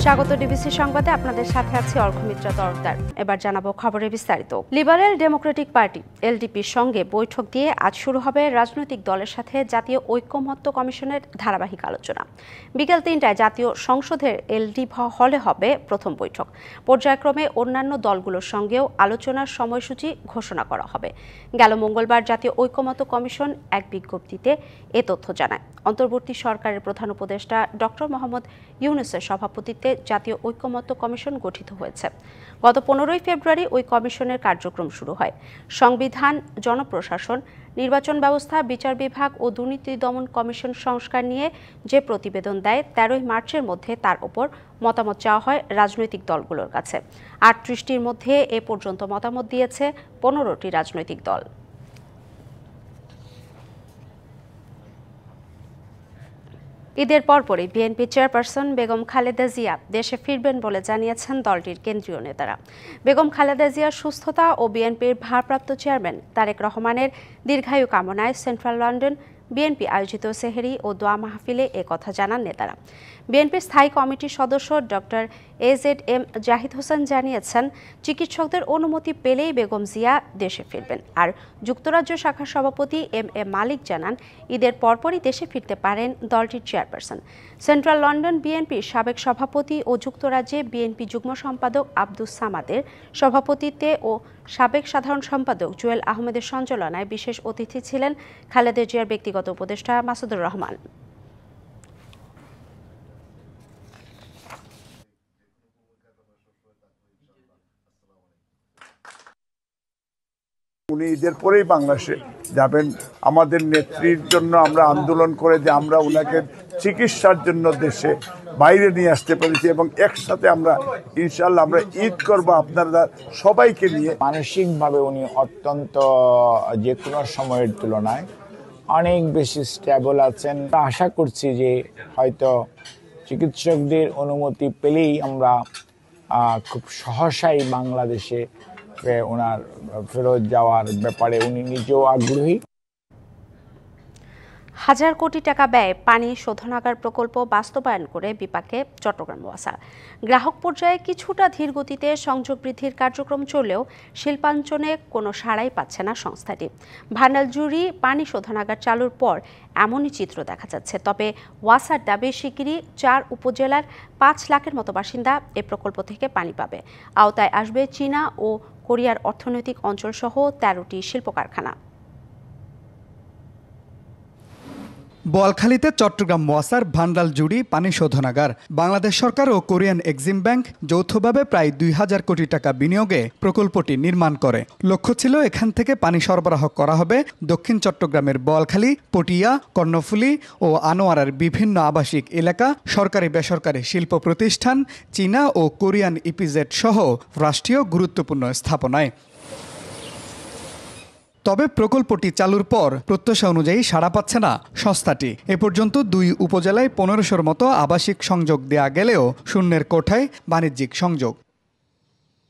স্বাগত ডিবিসি সংবাদে আপনাদের সাথে আছে অর্ঘমিত্রা তরফদার। এবার জানাবো খবরের বিস্তারিত। লিবারেল ডেমোক্রেটিক পার্টি এলডিপির সঙ্গে বৈঠক দিয়ে আজ শুরু হবে রাজনৈতিক দলের সাথে জাতীয় ঐকমত্য কমিশনের ধারাবাহিক আলোচনা। বিকেল ৩টায় জাতীয় সংসদের এলডি হলে হবে প্রথম বৈঠক। পর্যায়ক্রমে অন্যান্য দলগুলোর সঙ্গেও আলোচনার সময়সূচি ঘোষণা করা হবে। গেল মঙ্গলবার জাতীয় ঐকমত্য কমিশন এক বিজ্ঞপ্তিতে এ তথ্য জানায়। অন্তর্বর্তী সরকারের প্রধান উপদেষ্টা ডক্টর মোহাম্মদ ইউনূসের সভাপতিত্বে জাতীয় ঐকমত্য কমিশন গঠিত হয়েছে। গত 15ই ফেব্রুয়ারি ওই কমিশনের কার্যক্রম শুরু হয়। সংবিধান, জনপ্রশাসন, নির্বাচন ব্যবস্থা, বিচার বিভাগ ও দুর্নীতি দমন কমিশন সংস্কার নিয়ে যে প্রতিবেদন দেয় 13ই মার্চের মধ্যে তার ওপর মতামত চাওয়া হয় রাজনৈতিক দলগুলোর কাছে। 38টির মধ্যে এ পর্যন্ত মতামত দিয়েছে 15টি রাজনৈতিক দল। ঈদের পরপরই বিএনপি চেয়ারপারসন বেগম খালেদা জিয়া দেশে ফিরবেন বলে জানিয়েছেন দলটির কেন্দ্রীয় নেতারা। বেগম খালেদা জিয়ার সুস্থতা ও বিএনপির ভারপ্রাপ্ত চেয়ারম্যান তারেক রহমানের দীর্ঘায়ু কামনায় সেন্ট্রাল লন্ডন বিএনপি আয়োজিত সেহরি ও দোয়া মাহফিলে একথা জানান নেতারা। বিএনপির স্থায়ী কমিটির সদস্য ডক্টর AZM জাহিদ হোসেন জানিয়েছেন, চিকিৎসকদের অনুমতি পেলেই বেগম জিয়া দেশে ফিরবেন। আর যুক্তরাজ্য শাখার সভাপতি MM মালিক জানান, ঈদের পরপরই দেশে ফিরতে পারেন দলটির চেয়ারপারসন। সেন্ট্রাল লন্ডন বিএনপির সাবেক সভাপতি ও যুক্তরাজ্যে বিএনপি যুগ্ম সম্পাদক আব্দুস সামাদের সভাপতিত্বে ও সাবেক সাধারণ সম্পাদক জুয়েল আহমেদের সঞ্চালনায় বিশেষ অতিথি ছিলেন খালেদা জিয়ার ব্যক্তিগত উপদেষ্টা মাসুদুর রহমান। উনি ঈদের পরেই বাংলাদেশে যাবেন। আমাদের নেত্রীর জন্য আমরা আন্দোলন করে যে আমরা ওনাকে চিকিৎসার জন্য দেশে বাইরে নিয়ে আসতে পেরেছি এবং একসাথে আমরা ইনশাল্লাহ আমরা ঈদ করবো আপনারা সবাইকে নিয়ে। মানসিকভাবে উনি অত্যন্ত যে কোনো সময়ের তুলনায় অনেক বেশি স্টেবল আছেন। আশা করছি যে হয়তো চিকিৎসকদের অনুমতি পেলেই আমরা খুব সহসাই বাংলাদেশে ওনার ফেরত যাওয়ার ব্যাপারে উনি নিজেও আগ্রহী। হাজার কোটি টাকা ব্যয়ে পানি শোধনাগার প্রকল্প বাস্তবায়ন করে বিপাকে চট্টগ্রাম ওয়াসা। গ্রাহক পর্যায়ে কিছুটা ধীর গতিতে সংযোগ বৃদ্ধির কার্যক্রম চললেও শিল্পাঞ্চলে কোনো সাড়াই পাচ্ছে না সংস্থাটি। ভান্ডারজুড়ি পানি শোধনাগার চালুর পর এমনই চিত্র দেখা যাচ্ছে। তবে ওয়াসার দাবি, শিগগিরই 4 উপজেলার 5 লাখের মতো বাসিন্দা এ প্রকল্প থেকে পানি পাবে। আওতায় আসবে চীনা ও কোরিয়ার অর্থনৈতিক অঞ্চল সহ 13টি শিল্প কারখানা। বোয়ালখালীতে চট্টগ্রাম ওয়াসার ভান্ডারজুড়ি পানি শোধনাগার বাংলাদেশ সরকার ও কোরিয়ান এক্সিম ব্যাংক যৌথভাবে প্রায় 2000 কোটি টাকা বিনিয়োগে প্রকল্পটি নির্মাণ করে। লক্ষ্য ছিল এখান থেকে পানি সরবরাহ করা হবে দক্ষিণ চট্টগ্রামের বোয়ালখালী, পটিয়া, কর্ণফুলী ও আনোয়ারার বিভিন্ন আবাসিক এলাকা, সরকারি বেসরকারি শিল্প প্রতিষ্ঠান, চীনা ও কোরিয়ান ইপিজেড সহ রাষ্ট্রীয় গুরুত্বপূর্ণ স্থাপনায়। তবে প্রকল্পটি চালুর পর প্রত্যাশা অনুযায়ী সাড়া পাচ্ছে না সংস্থাটি। এ পর্যন্ত 2 উপজেলায় 1500-র মতো আবাসিক সংযোগ দেয়া গেলেও শূন্যের কোঠায় বাণিজ্যিক সংযোগ।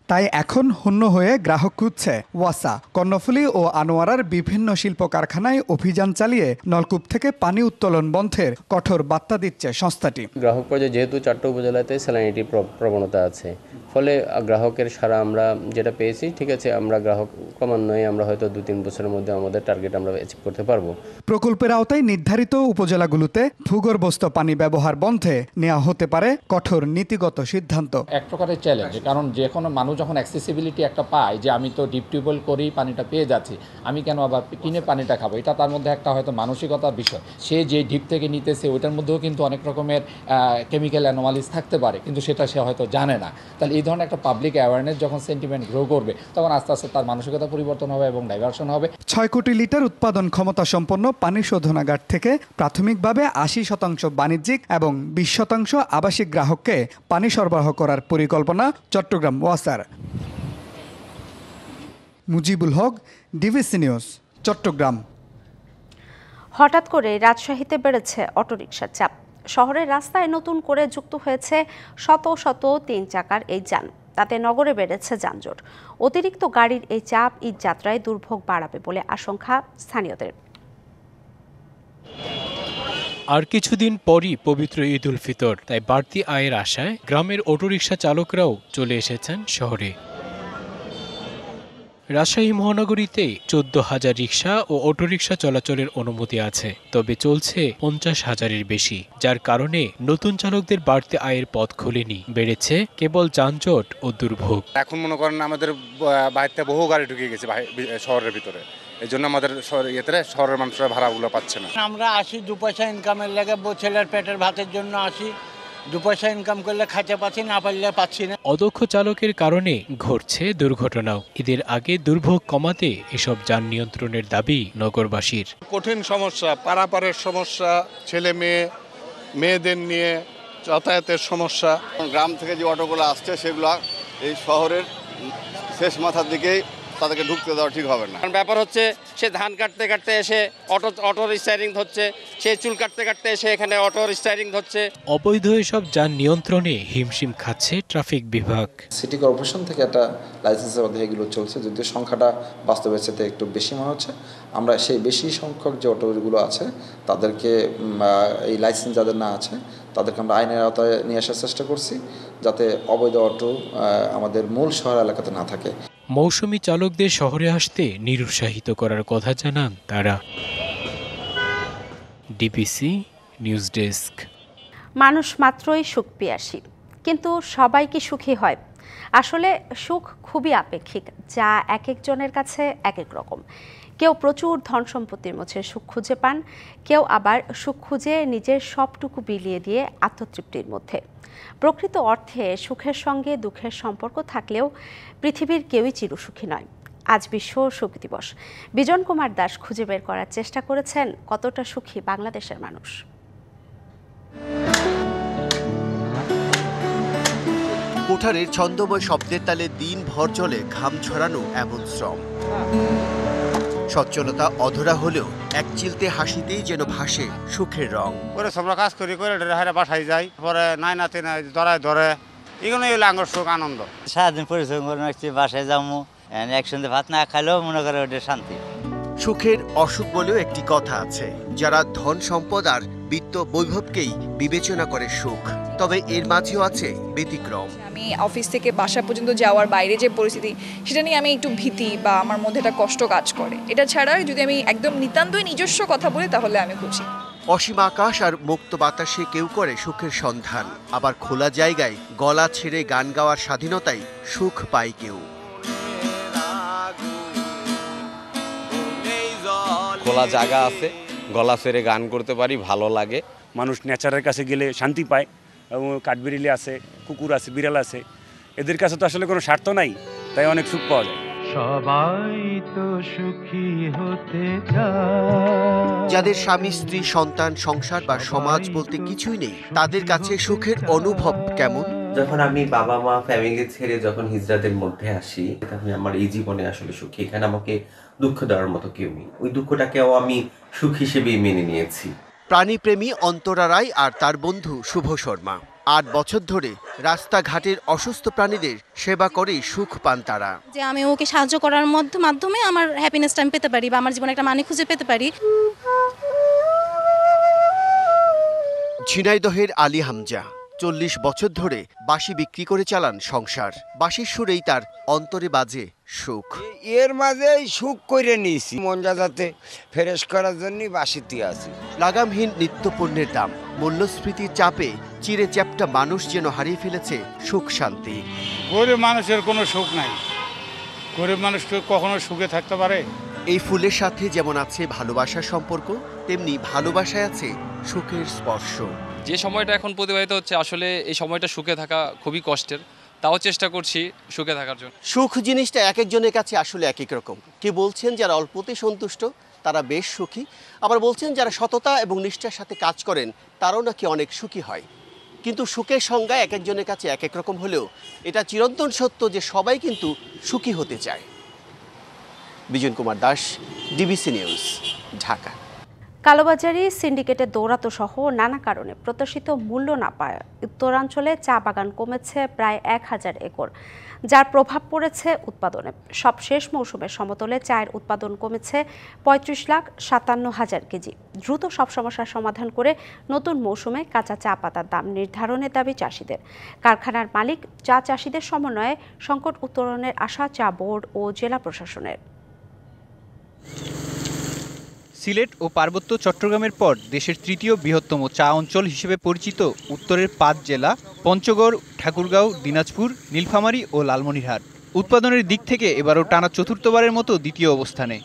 তাই এখন শূন্য হয়ে গ্রাহক খুঁজছে ওয়াসা। কর্ণফুলী ও আনোয়ারার বিভিন্ন শিল্প কারখানায় অভিযান চালিয়ে নলকূপ থেকে পানি উত্তোলন বন্ধের কঠোর বার্তা দিচ্ছে সংস্থাটি। গ্রাহক পর্যায়ে যেহেতু 4টা উপজেলাতে স্যালাইনিটি প্রবণতা আছে, ফলে গ্রাহকের সারা আমরা যেটা পেয়েছি, ঠিক আছে, আমরা গ্রাহক ক্রমান্বয়ে আমরা হয়তো 2-3 বছরের মধ্যে আমাদের টার্গেট আমরা অ্যাচিভ করতে পারবো। প্রকল্পের আওতায় নির্ধারিত উপজেলাগুলোতে ভূগর্ভস্থ পানি ব্যবহার বন্ধে নেওয়া হতে পারে কঠোর নীতিগত সিদ্ধান্ত। এক প্রকারের চ্যালেঞ্জ, কারণ যে কোনো মানুষ যখন অ্যাক্সেসিবিলিটি একটা পায় যে আমি তো ডিপ টিউবওয়েল করেই পানিটা পেয়ে যাচ্ছি, আমি কেন আবার কিনে পানিটা খাবো, এটা তার মধ্যে একটা হয়তো মানসিকতার বিষয়। সে যে ডিপ থেকে নিতেছে ওইটার মধ্যেও কিন্তু অনেক রকমের কেমিক্যাল অ্যানোমালিস থাকতে পারে, কিন্তু সেটা সে হয়তো জানে না। তাহলে এই ধরনের একটা পাবলিক অ্যাওয়ারনেস যখন সেন্টিমেন্ট গ্রো করবে, তখন আস্তে আস্তে তার মানসিকতা পরিবর্তন হবে এবং ডাইভার্সন হবে। 6 কোটি লিটার উৎপাদন ক্ষমতা সম্পন্ন পানি শোধনাগার থেকে প্রাথমিকভাবে 80% বাণিজ্যিক এবং 20% আবাসিক গ্রাহককে পানি সরবরাহ করার পরিকল্পনা চট্টগ্রাম ওয়াসার। Mujibul Haque, DBC news, Chittagong. হঠাৎ করে রাজশাহীতে বেড়েছে অটোরিকশার চাপ। শহরের রাস্তায় নতুন করে যুক্ত হয়েছে শত শত 3 চাকার এই যান। তাতে নগরে বেড়েছে যানজট। অতিরিক্ত গাড়ির এই চাপ ঈদ যাত্রায় দুর্ভোগ বাড়াবে বলে আশঙ্কা স্থানীয়দের। আর কিছুদিন পরই পবিত্র ঈদ উল ফিতর, তাই বাড়তি আয়ের আশায় গ্রামের অটোরিকশা চালকরাও চলে এসেছেন শহরে। রাজশাহী মহানগরীতে 14,000 রিকশা ও অটোরিকশা চলাচলের অনুমতি আছে, তবে চলছে 50,000-এর বেশি, যার কারণে নতুন চালকদের বাড়তি আয়ের পথ খুলেনি, বেড়েছে কেবল যানজট ও দুর্ভোগ। এখন মনে করেন আমাদের বাইরে বহু গাড়ি ঢুকে গেছে শহরের ভিতরে, এই জন্য আমাদের শহরের মানুষরা ভাড়াগুলো পাচ্ছে না। আমরা আসি 2 পয়সা ইনকামের লাগে, ছেলের পেটের ভাতের জন্য আসি, 2 পয়সা ইনকাম করলে খাইতে পাচ্ছি, না পারলে পাচ্ছি না। অদক্ষ চালকের কারণে ঘটছে দুর্ঘটনাও। ঈদের আগে দুর্ভোগ কমাতে এসব যান নিয়ন্ত্রণের দাবি নগরবাসীর। কঠিন সমস্যা, পারাপারের সমস্যা, ছেলে মেয়েদের নিয়ে যাতায়াতের সমস্যা। গ্রাম থেকে যে অটোগুলো আসছে সেগুলো এই শহরের শেষ মাথার দিকেই তাদেরকে ঢুকতে দেওয়া ঠিক হবে না। ব্যাপার হচ্ছে সে ধান কাটতে কাটতে এসে অটো রিস্টায়ারিং ধরছে, সে চুল কাটতে কাটতে এসে এখানে অটো রিস্টায়ারিং ধরছে। অবৈধ এসব যান নিয়ন্ত্রণে হিমশিম খাচ্ছে ট্রাফিক বিভাগ। সিটি কর্পোরেশন থেকে একটা লাইসেন্সের মধ্যে এগুলো চলছে, যদিও সংখ্যাটা বাস্তবের সাথে একটু বেশি মনে হচ্ছে। আমরা সেই বেশি সংখ্যক যে অটোগুলো আছে তাদেরকে, এই লাইসেন্স যাদের না আছে তাদেরকে আমরা আইনের আওতায় নিয়ে আসার চেষ্টা করছি, যাতে অবৈধ অটো আমাদের মূল শহর এলাকাতে না থাকে। মৌসুমি চালকদের শহরে আসতে নিরুৎসাহিত করার কথা জানান তারা। DBC news desk. মানুষ মাত্রই সুখ পিয়াসী, কিন্তু সবাই কি সুখী হয়? আসলে সুখ খুবই আপেক্ষিক, যা এক একজনের কাছে এক এক রকম। কেউ প্রচুর ধন সম্পত্তির মধ্যে সুখ খুঁজে পান, কেউ আবার সুখ খুঁজে নিজের সবটুকু বিলিয়ে দিয়ে আত্মতৃপ্তির মধ্যে। প্রকৃত অর্থে সুখের সঙ্গে দুঃখের সম্পর্ক থাকলেও পৃথিবীর কেউই চিরসুখী নয়। আজ বিশ্ব সুখ দিবস। বিজন কুমার দাস খুঁজে বের করার চেষ্টা করেছেন কতটা সুখী বাংলাদেশের মানুষ। কোঠারের ছন্দময় শব্দের তালে দিন ভর চলে ঘাম ছড়ানো এমন শ্রম। সচ্ছলতা অধরা হলেও এক চিলতে হাসিতেই যেন ভাসে সুখের রং। করে সব কাজ করি করে বাসায় যাই, পরে নাই নাতে নাই ধরে এগুলোই হলো আঙ্গর সুখ আনন্দ। সারাদিন পরিশ্রম করে রাখছি, বাসায় যাবো, একসঙ্গে ভাত না খাইলেও মনে করে ওটা শান্তি। সুখের অসুখ বলেও একটি কথা আছে, যারা ধন সম্পদ আর বিত্ত বৈভবকেই বিবেচনা করে সুখ, তবে এর মাঝেও আছে ব্যতিক্রম। আমি অফিস থেকে বাসা পর্যন্ত যাওয়ার বাইরে যে পরিস্থিতি, সেটা নিয়ে আমি একটু ভীতি বা আমার মধ্যে একটা কষ্ট কাজ করে। এটা ছাড়া যদি আমি একদম নিতান্তই নিজস্ব কথা বলি তাহলে আমি খুশি। অসীম আকাশ আর মুক্ত বাতাসে কেউ করে সুখের সন্ধান, আবার খোলা জায়গায় গলা ছেড়ে গান গাওয়ার স্বাধীনতায় সুখ পায় কেউ। খোলা জায়গা আছে, গলা ছেড়ে গান করতে পারি, ভালো লাগে। মানুষ নেচারের কাছে গেলে শান্তি পায়, এবং কাঠবিড়ালি আছে, কুকুর আছে, বিড়াল আছে, এদের কাছে তো আসলে কোনো স্বার্থ নাই, তাই অনেক সুখ পাওয়া যায়। সবাই তো সুখী হতে চায়। যাদের স্বামী স্ত্রী সন্তান সংসার বা সমাজ বলতে কিছুই নেই, তাদের কাছে সুখের অনুভব কেমন? যখন আমি বাবা মা ফ্যামিলি ছেড়ে যখন হিজরাতের মধ্যে আসি, তখন আমার এই জীবনে আসলে সুখী। এখানে আমাকে দুঃখ দেওয়ার মতো কেউ নেই, ওই দুঃখটাকেও আমি সুখ হিসেবেই মেনে নিয়েছি। প্রাণীপ্রেমী অন্তরা রায় আর তার বন্ধু শুভ শর্মা 8 বছর ধরে রাস্তাঘাটের অসুস্থ প্রাণীদের সেবা করে সুখ পান তারা। যে আমি ওকে সাহায্য করার মাধ্যমে আমার হ্যাপিনেসটা আমি পেতে পারি বা আমার জীবনে একটা মানে খুঁজে পেতে পারি। ঝিনাইদহের আলী হামজা 40 বছর ধরে বাঁশি বিক্রি করে চালান সংসার। বাঁশির সুরেই তার অন্তরে বাজে সুখ। এর মাঝে সুখ করে নিয়েছি, মন যাতে ফ্রেশ করার জন্য বাঁশিতে আছি। লাগামহীন নিত্যপণ্যের দাম, মূল্যস্ফীতির চাপে চিরে চ্যাপ্টা মানুষ যেন হারিয়ে ফেলেছে সুখ শান্তি। গরিব মানুষের কোনো সুখ নাই, গরিব মানুষ কখনো সুখে থাকতে পারে? এই ফুলের সাথে যেমন আছে ভালোবাসার সম্পর্ক, তেমনি ভালোবাসায় আছে সুখের স্পর্শ। যে সময়টা এখন প্রতিবাহিত হচ্ছে, আসলে এই সময়টা সুখে থাকা খুবই কষ্টের, তাও চেষ্টা করছি সুখে থাকার জন্য। সুখ জিনিসটা এক একজনের কাছে আসলে এক এক রকম। কি বলছেন যারা অল্পতে সন্তুষ্ট তারা বেশ সুখী, আবার বলছেন যারা সততা এবং নিষ্ঠার সাথে কাজ করেন তারাও নাকি অনেক সুখী হয়। কিন্তু সুখের সংজ্ঞা এক একজনের কাছে এক এক রকম হলেও এটা চিরন্তন সত্য যে সবাই কিন্তু সুখী হতে চায়। Bijan Kumar Das, DBC news, Dhaka. কালোবাজারি সিন্ডিকেটের দৌরাত্ম্য সহ নানা কারণে প্রত্যাশিত মূল্য না পায় উত্তরাঞ্চলে চা বাগান কমেছে প্রায় 1000 একর, যার প্রভাব পড়েছে উৎপাদনে। সবশেষ মৌসুমের সমতলে চায়ের উৎপাদন কমেছে 35,57,000 কেজি। দ্রুত সব সমস্যার সমাধান করে নতুন মৌসুমে কাঁচা চা পাতার দাম নির্ধারণের দাবি চাষিদের। কারখানার মালিক চা চাষিদের সমন্বয়ে সংকট উত্তরণের আশা চা বোর্ড ও জেলা প্রশাসনের। সিলেট ও পার্বত্য চট্টগ্রামের পর দেশের তৃতীয় বৃহত্তম চা অঞ্চল হিসেবে পরিচিত উত্তরের 5 জেলা পঞ্চগড়, ঠাকুরগাঁও, দিনাজপুর, নীলফামারী ও লালমনিরহাট উৎপাদনের দিক থেকে এবারও টানা চতুর্থবারের মতো দ্বিতীয় অবস্থানে।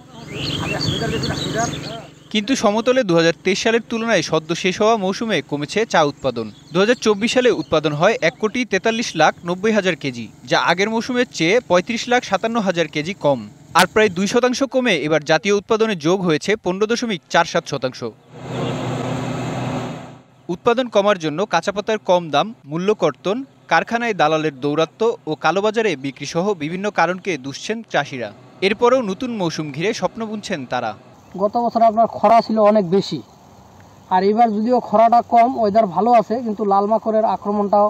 কিন্তু সমতলে 2023 সালের তুলনায় সদ্য শেষ হওয়া মৌসুমে কমেছে চা উৎপাদন। 2024 সালে উৎপাদন হয় 1,43,90,000 কেজি, যা আগের মৌসুমের চেয়ে 35,57,000 কেজি কম। আর প্রায় 2% কমে এবার জাতীয় উৎপাদনে যোগ হয়েছে 15.47%। উৎপাদন কমার জন্য কাঁচাপাতার কম দাম, মূল্য কর্তন, কারখানায় দালালের দৌরাত্ম্য ও কালোবাজারে বিক্রি সহ বিভিন্ন কারণকে দুষছেন চাষিরা। এরপরও নতুন মৌসুম ঘিরে স্বপ্ন বুনছেন তারা। গত বছর আপনার খরা ছিল অনেক বেশি, আর এবার যদিও খরাটা কম, ওয়েদার ভালো আছে, কিন্তু লাল মাকড়ের আক্রমণটাও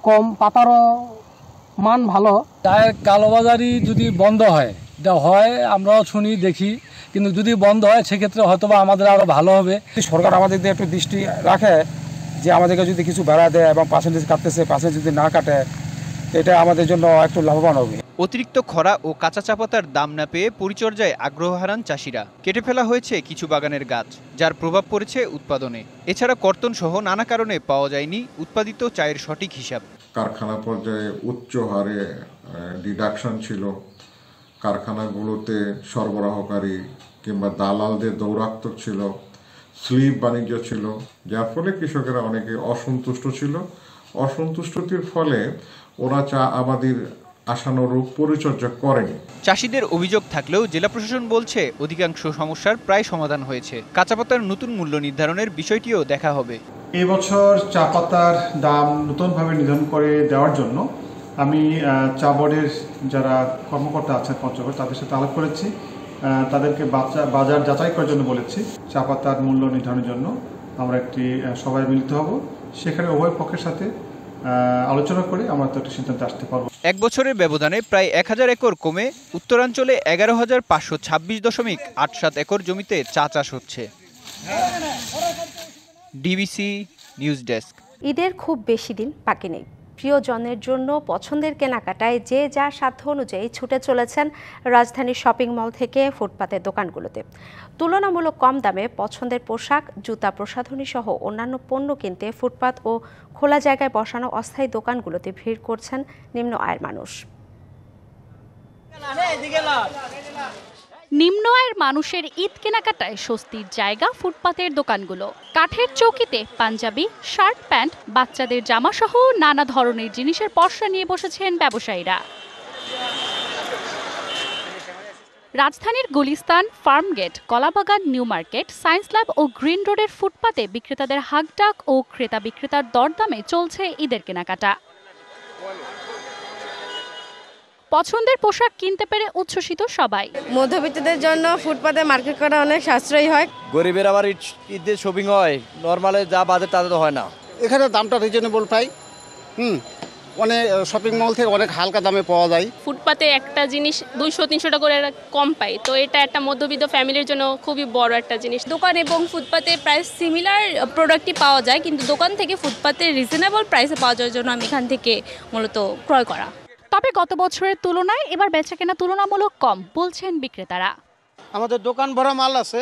কম, পাতারও মান ভালো। চায়ের কালোবাজারি যদি বন্ধ হয়, এটা হয় আমরাও শুনি দেখি, কিন্তু যদি বন্ধ হয় সেক্ষেত্রে হয়তোবা আমাদের আরও ভালো হবে। সরকার আমাদের দিয়ে একটু দৃষ্টি রাখে যে আমাদেরকে যদি কিছু ভাড়া দেয় এবং পার্সেন্টেজ কাটতেছে, পার্সেন্টেজ যদি না কাটে, এটা আমাদের জন্য একটু লাভবান হবে। অতিরিক্ত খরা ও কাঁচা চা পাতার দাম না পেয়ে পরিচর্যায় আগ্রহ হারান চাষিরা। কেটে ফেলা হয়েছে কিছু বাগানের গাছ, যার প্রভাব পড়েছে উৎপাদনে। এছাড়া কর্তন সহ নানা কারণে পাওয়া যায়নি উৎপাদিত চায়ের সঠিক হিসাব। কারখানা পর্যায়ে উচ্চ হারে ডিডাকশন ছিল, কারখানাগুলোতে সরবরাহকারী কিংবা দালালদের দৌরাত্ম্য ছিল, স্লিপ বাণিজ্য ছিল, যার ফলে কৃষকেরা অনেকে অসন্তুষ্ট ছিল। অসন্তুষ্টির ফলে ওরা চা আবাদির আশানুরূপ পরিচর্যা করেনি। চাষিদের অভিযোগ থাকলেও জেলা প্রশাসন বলছে অধিকাংশ সমস্যার প্রায় সমাধান হয়েছে। কাঁচা পাতার নতুন মূল্য নির্ধারণের বিষয়টিও দেখা হবে। এই বছর চা পাতার দাম নতুনভাবে নির্ধারণ করে দেওয়ার জন্য আমি চা বোর্ডের যারা কর্মকর্তা আছেন পঞ্চগড়, তাদের সাথে আলাপ করেছি। তাদেরকে বাজার যাচাই করার জন্য বলেছি। চা পাতার মূল্য নির্ধারণের জন্য আমরা একটি সভায় মিলিত হব, সেখানে উভয় পক্ষের সাথে আলোচনা করে আমরা তো একটা সিদ্ধান্তে আসতে পারবো। এক বছরের ব্যবধানে প্রায় 1000 একর কমে উত্তরাঞ্চলে 11,526.87 একর জমিতে চা চাষ হচ্ছে। DBC news desk. ঈদের খুব বেশি দিন বাকি নেই। প্রিয়জনের জন্য পছন্দের কেনাকাটায় যে যার সাধ্য অনুযায়ী ছুটে চলেছেন রাজধানীর শপিং মল থেকে ফুটপাতের দোকানগুলোতে। তুলনামূলক কম দামে পছন্দের পোশাক, জুতা, প্রসাধনী সহ অন্যান্য পণ্য কিনতে ফুটপাত ও খোলা জায়গায় বসানো অস্থায়ী দোকানগুলোতে ভিড় করছেন নিম্ন আয়ের মানুষ। নিম্ন আয়ের মানুষের ঈদ কেনাকাটায় স্বস্তির জায়গা ফুটপাতের দোকানগুলো। কাঠের চৌকিতে পাঞ্জাবি, শার্ট, প্যান্ট, বাচ্চাদের জামা সহ নানা ধরনের জিনিসের পসরা নিয়ে বসেছেন ব্যবসায়ীরা। রাজধানীর গুলিস্তান, ফার্মগেট, কলাবাগান, নিউ মার্কেট, সায়েন্স ল্যাব ও গ্রিন রোডের ফুটপাতে বিক্রেতাদের হাঁকডাক ও ক্রেতা বিক্রেতার দরদামে চলছে ঈদের কেনাকাটা। পছন্দের পোশাক কিনতে পেরে উচ্ছ্বসিত সবাই। মধ্যবিত্তদের জন্য ফুটপাতে মার্কেট করা অনেক সাশ্রয়ী হয়। গরিবের আবার ঈদের শপিং হয়, নর্মালে যা বাজেট তাদের তো হয় না। এখানে দামটা রিজনেবল প্রায়, অনেক শপিং মল থেকে অনেক হালকা দামে পাওয়া যায়। ফুটপাতে একটা জিনিস 200-300 টাকা করে কম পাই, তো এটা একটা মধ্যবিত্ত ফ্যামিলির জন্য খুবই বড় একটা জিনিস। দোকান এবং ফুটপাতে প্রাইস সিমিলার প্রোডাক্টই পাওয়া যায়, কিন্তু দোকান থেকে ফুটপাতে রিজনেবল প্রাইসে পাওয়া যাওয়ার জন্য আমি এখান থেকে মূলত ক্রয় করা। তবে গত বছরের তুলনায় এবার বেচাকেনা তুলনামূলক কম বলছেন বিক্রেতারা। আমাদের দোকান ভরা মাল আছে,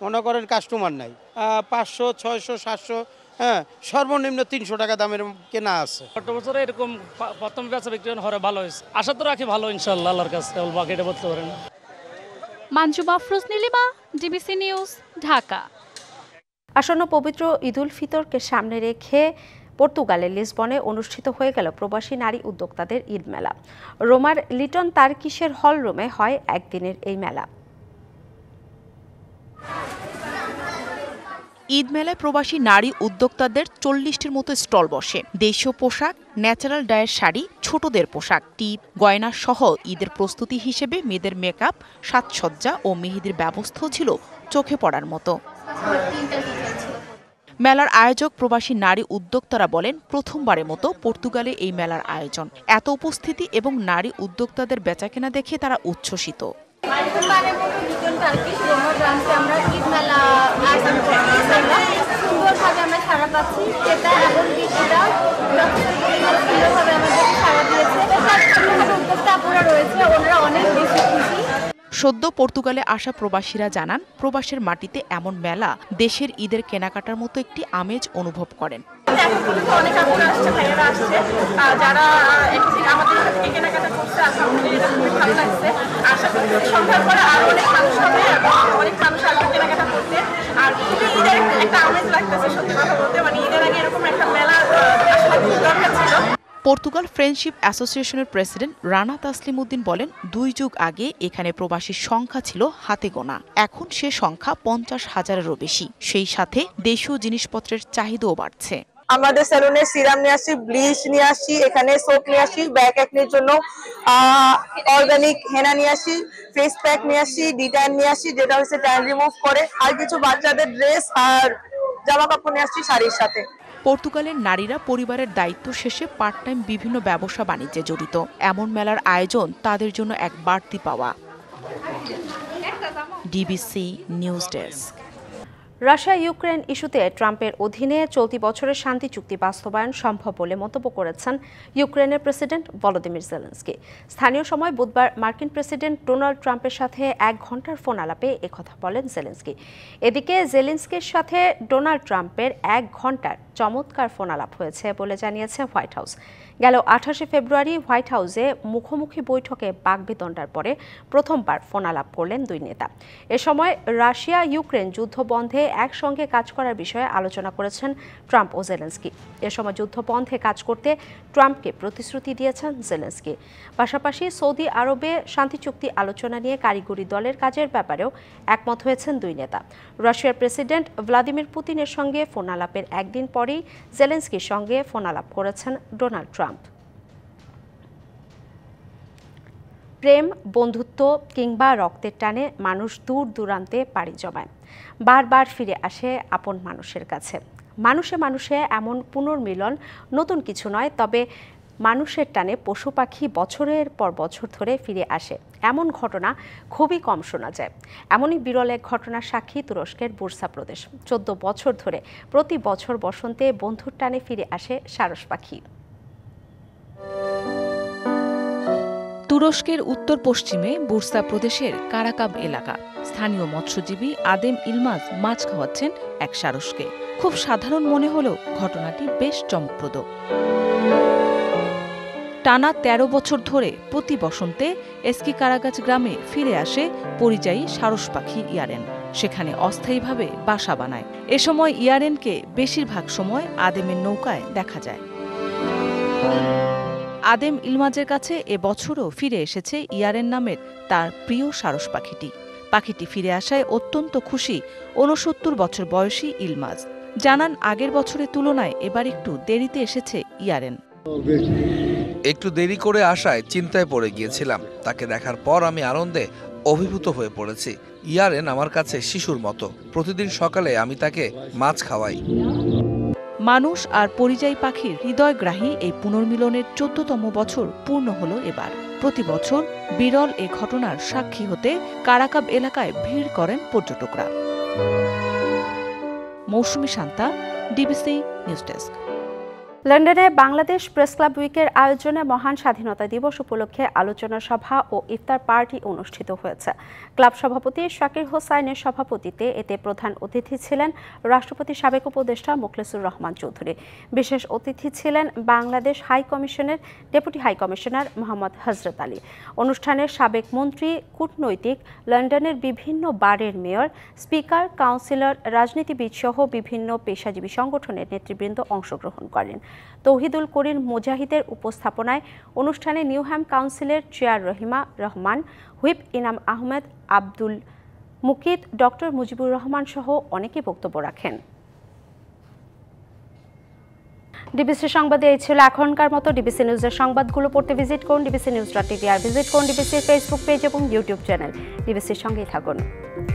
মনে করেন কাস্টমার নাই। 500, 600, 700, হ্যাঁ সর্বনিম্ন 300 টাকা দামের কেনা আছে। গত বছরে এরকম প্রথম বেচা বিক্রি হরে ভালো হয়েছে, আশা তো রাখি ভালো ইনশাআল্লাহ আল্লাহর কাছে, বাকিটা বলতে পারেন। Manjuma Afroz Nilima, DBC news, Dhaka. আসন্ন পবিত্র ঈদুল ফিতরকে সামনে রেখে পর্তুগালের লিসবনে অনুষ্ঠিত হয়ে গেল প্রবাসী নারী উদ্যোক্তাদের ঈদ মেলা। রোমার লিটন তারকিসের হল রুমে হয় একদিনের এই মেলা। ঈদ মেলায় প্রবাসী নারী উদ্যোক্তাদের 40টির মতো স্টল বসে। দেশীয় পোশাক, ন্যাচারাল ডায়ের শাড়ি, ছোটদের পোশাক, টিপ, গয়না সহ ঈদের প্রস্তুতি হিসেবে মেয়েদের মেকআপ, সাজসজ্জা ও মেহেদির ব্যবস্থাও ছিল চোখে পড়ার মতো। মেলার আয়োজক প্রবাসী নারী উদ্যোক্তারা বলেন, প্রথমবারের মতো পর্তুগালে এই মেলার আয়োজন। এত উপস্থিতি এবং নারী উদ্যোক্তাদের বেচাকেনা দেখে তারা উচ্ছ্বসিত। সদ্য পর্তুগালে আসা প্রবাসীরা জানান, প্রবাসের মাটিতে এমন মেলা দেশের ঈদের কেনাকাটার মতো একটি আমেজ অনুভব করেন। পর্তুগাল ফ্রেন্ডশিপ অ্যাসোসিয়েশনের প্রেসিডেন্ট রানা তাসলিম উদ্দিন বলেন, 2 যুগ আগে এখানে প্রবাসীর সংখ্যা ছিল হাতে গোনা, এখন সে সংখ্যা 50,000-এরও বেশি। সেই সাথে দেশীয় জিনিসপত্রের চাহিদাও বাড়ছে। আমাদের সেলুনে সিরাম নিয়ে আসি, ব্লিচ নিয়ে আসি, এখানে সোপ নিয়ে আসি, ব্যাক একনির জন্য অর্গানিক হেনা নিয়ে আসি, ফেস প্যাক নিয়ে আসি, ডিটাইন নিয়ে আসি যেটা হচ্ছে ট্যান রিমুভ করে, আর কিছু বাচ্চাদের ড্রেস আর জামা কাপড় নিয়ে আসছি শাড়ির সাথে। পর্তুগালের নারীরা পরিবারের দায়িত্ব শেষে পার্ট টাইম বিভিন্ন ব্যবসা বাণিজ্যে জড়িত। এমন মেলার আয়োজন তাদের জন্য এক বাড়তি পাওয়া। DBC news desk. Russia Ukraine ইস্যুতে ট্রাম্পের অধীনে চলতি বছরের শান্তি চুক্তি বাস্তবায়ন সম্ভব বলে মন্তব্য করেছেন ইউক্রেনের প্রেসিডেন্ট ভলোদিমির জেলেনস্কি। স্থানীয় সময় বুধবার মার্কিন প্রেসিডেন্ট ডোনাল্ড ট্রাম্পের সাথে 1 ঘণ্টার ফোন আলাপে একথা বলেন জেলেনস্কি। এদিকে জেলেনস্কির সাথে ডোনাল্ড ট্রাম্পের 1 ঘণ্টার চমৎকার ফোন আলাপ হয়েছে বলে জানিয়েছে হোয়াইট হাউস। গেল 28 ফেব্রুয়ারি হোয়াইট হাউসে মুখোমুখি বৈঠকে বাকবিতণ্ডার পরে প্রথমবার ফোন আলাপ করলেন দুই নেতা। এ সময় রাশিয়া ইউক্রেন যুদ্ধ বন্ধে একসঙ্গে কাজ করার বিষয়ে আলোচনা করেছেন ট্রাম্প ও জেলেনস্কি। এ সময় যুদ্ধ বন্ধে কাজ করতে ট্রাম্পকে প্রতিশ্রুতি দিয়েছেন জেলেনস্কি। পাশাপাশি সৌদি আরবে শান্তি চুক্তি আলোচনা নিয়ে কারিগরি দলের কাজের ব্যাপারেও একমত হয়েছেন দুই নেতা। রাশিয়ার প্রেসিডেন্ট ভ্লাদিমির পুতিনের সঙ্গে ফোন আলাপের একদিন পরেই জেলেনস্কির সঙ্গে ফোন আলাপ করেছেন ডোনাল্ড ট্রাম্প। প্রেম, বন্ধুত্ব কিংবা রক্তের টানে মানুষ দূর দূরান্তে পাড়ি জমায়, বারবার ফিরে আসে আপন মানুষের কাছে। মানুষে মানুষে এমন পুনর্মিলন নতুন কিছু নয়, তবে মানুষের টানে পশু পাখি বছরের পর বছর ধরে ফিরে আসে এমন ঘটনা খুবই কম শোনা যায়। এমনই বিরল এক ঘটনার সাক্ষী তুরস্কের বুরসা প্রদেশ। 14 বছর ধরে প্রতি বছর বসন্তে বন্ধুর টানে ফিরে আসে সারস পাখি। তুরস্কের উত্তর পশ্চিমে বুরসা প্রদেশের কারাকাব এলাকা। স্থানীয় মৎস্যজীবী আদেম ইলমাজ মাছ খাওয়াচ্ছেন এক সারসকে। খুব সাধারণ মনে হলেও ঘটনাটি বেশ চমকপ্রদ। টানা 13 বছর ধরে প্রতি বসন্তে এস্কি কারাগাছ গ্রামে ফিরে আসে পরিযায়ী সারস পাখি ইয়ারেন। সেখানে অস্থায়ীভাবে বাসা বানায়। এ সময় ইয়ারেনকে বেশিরভাগ সময় আদেমের নৌকায় দেখা যায়। আদেম ইলমাজের কাছে এবছরও ফিরে এসেছে ইয়ারেন নামের তার প্রিয় সারস পাখিটি। পাখিটি ফিরে আসায় অত্যন্ত খুশি 69 বছর বয়সী ইলমাজ। জানান, আগের বছরের তুলনায় এবার একটু দেরিতে এসেছে ইয়ারেন। একটু দেরি করে আসায় চিন্তায় পড়ে গিয়েছিলাম। তাকে দেখার পর আমি আনন্দে অভিভূত হয়ে পড়েছি। ইয়ারেন আমার কাছে শিশুর মতো। প্রতিদিন সকালে আমি তাকে মাছ খাওয়াই। মানুষ আর পরিযায়ী পাখির হৃদয়গ্রাহী এই পুনর্মিলনের 14তম বছর পূর্ণ হলো এবার। প্রতি বছর বিরল এ ঘটনার সাক্ষী হতে কারাকাব এলাকায় ভিড় করেন পর্যটকরা। মৌসুমী শান্তা, ডিবিসি নিউজ ডেস্ক। লন্ডনে বাংলাদেশ প্রেস ক্লাব উইকের আয়োজনে মহান স্বাধীনতা দিবস উপলক্ষে আলোচনা সভা ও ইফতার পার্টি অনুষ্ঠিত হয়েছে। ক্লাব সভাপতি শাকির হোসাইনের সভাপতিত্বে এতে প্রধান অতিথি ছিলেন রাষ্ট্রপতির সাবেক উপদেষ্টা মোখলেসুর রহমান চৌধুরী। বিশেষ অতিথি ছিলেন বাংলাদেশ হাই কমিশনের ডেপুটি হাই কমিশনার মোহাম্মদ হজরত আলী। অনুষ্ঠানের সাবেক মন্ত্রী, কূটনৈতিক, লন্ডনের বিভিন্ন বারের মেয়র, স্পিকার, কাউন্সিলর, রাজনীতিবিদ সহ বিভিন্ন পেশাজীবী সংগঠনের নেতৃবৃন্দ অংশগ্রহণ করেন। তৌহিদুল করিম মুজাহিদের উপস্থাপনায় অনুষ্ঠানে নিউহ্যাম কাউন্সিলের চেয়ার রহিমা রহমান, হুইপ ইনাম আহমেদ, আব্দুল মুকিত, ডক্টর মুজিবুর রহমান সহ অনেকে বক্তব্য রাখেন। ডিবিসি সংবাদে এই ছিল এখনকার মতো। ডিবিসি নিউজের সংবাদগুলো পড়তে ভিজিট করুন ডিবিসি নিউজ.tv আর ভিজিট করুন ডিবিসির ফেসবুক পেজ এবং ইউটিউব চ্যানেল। ডিবিসির সঙ্গেই থাকুন।